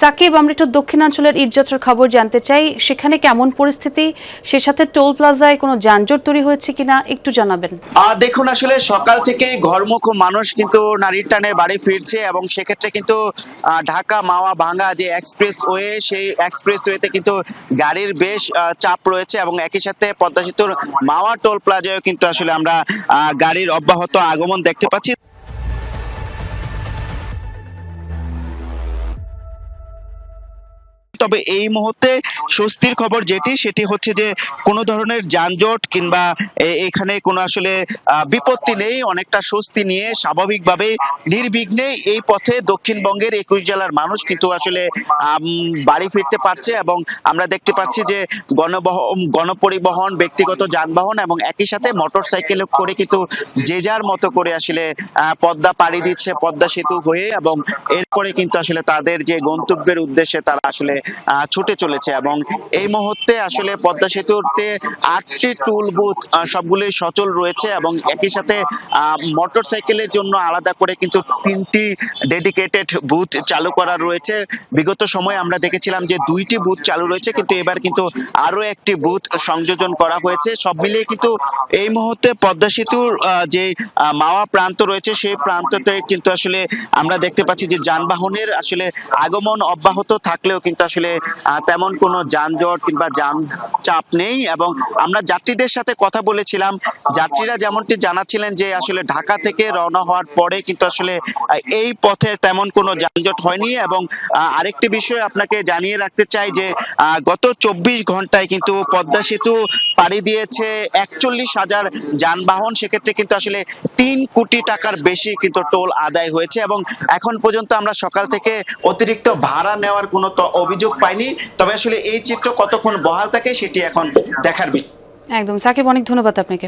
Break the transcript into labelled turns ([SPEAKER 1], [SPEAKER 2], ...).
[SPEAKER 1] সাকিব, আমরা একটু দক্ষিণাঞ্চলের ঈদযাত্রার খবর জানতে চাই, সেখানে কেমন পরিস্থিতি, সে সাথে টোল প্লাজায় কোনো যানজট তৈরি হয়েছে কিনা একটু জানাবেন।
[SPEAKER 2] দেখুন, আসলে সকাল থেকে ঘরমুখ মানুষ কিন্তু নারীর টানে বাড়ি ফিরছে এবং সেক্ষেত্রে কিন্তু ঢাকা মাওয়া ভাঙ্গা যে এক্সপ্রেস ওয়ে, সেই এক্সপ্রেস ওয়েতে কিন্তু গাড়ির বেশ চাপ রয়েছে এবং একই সাথে পদ্মা সেতুর মাওয়া টোল প্লাজায়ও কিন্তু আসলে আমরা গাড়ির অব্যাহত আগমন দেখতে পাচ্ছি। তবে এই মুহূর্তে স্বস্তির খবর সেটি হচ্ছে যে কোনো ধরনের যানজট কিংবা এখানে কোনো আসলে বিপত্তি নেই। অনেকটা স্বস্তি নিয়ে স্বাভাবিকভাবে নির্বিঘ্নে এই পথে দক্ষিণবঙ্গের 21 জেলার মানুষ কিন্তু আসলে বাড়ি ফিরতে পারছে এবং আমরা দেখতে পাচ্ছি যে গণপরিবহন, ব্যক্তিগত যানবাহন এবং একই সাথে মোটরসাইকেলে করে কিন্তু যে যার মতো করে আসলে পদ্মা পাড়ি দিচ্ছে পদ্মা সেতু হয়ে, এবং এরপরে কিন্তু আসলে তাদের যে গন্তব্যের উদ্দেশ্যে তারা আসলে ছুটে চলেছে। এবং এই মুহূর্তে আসলে পদ্মা সেতুতে 8টি টুল বুথ সবগুলোই সচল রয়েছে এবং একই সাথে মোটরসাইকেলের জন্য আলাদা করে কিন্তু 3টি ডেডিকেটেড বুথ চালু করা রয়েছে। বিগত সময়ে আমরা দেখেছিলাম যে 2টি বুথ চালু রয়েছে, কিন্তু এবার কিন্তু আরো একটি বুথ সংযোজন করা হয়েছে। সব মিলিয়ে কিন্তু এই মুহূর্তে পদ্মা সেতুর যে মাওয়া প্রান্ত রয়েছে সেই প্রান্ততে কিন্তু আসলে আমরা দেখতে পাচ্ছি যে যানবাহনের আসলে আগমন অব্যাহত থাকলেও কিন্তু আসলে তেমন কোনো যানজট কিংবা যান চাপ নেই। এবং আমরা যাত্রীদের সাথে কথা বলেছিলাম, যাত্রীরা যেমনটি জানাচ্ছিলেন যে আসলে ঢাকা থেকে রওনা হওয়ার পরে কিন্তু আসলে এই পথে তেমন কোনো যানজট হয়নি। এবং আরেকটি বিষয় আপনাকে জানিয়ে রাখতে চাই যে গত 24 ঘন্টায় কিন্তু পদ্মা সেতু পাড়ি দিয়েছে 41,000 যানবাহন। সেক্ষেত্রে কিন্তু আসলে 3 কোটি টাকার বেশি কিন্তু টোল আদায় হয়েছে এবং এখন পর্যন্ত আমরা সকাল থেকে অতিরিক্ত ভাড়া নেওয়ার কোনো অভিযোগ পাইনি। তবে আসলে এই চিত্র কতক্ষণ বহাল থাকে সেটি এখন দেখার বিষয়।
[SPEAKER 1] একদম সাকিব, অনেক ধন্যবাদ আপনাকে।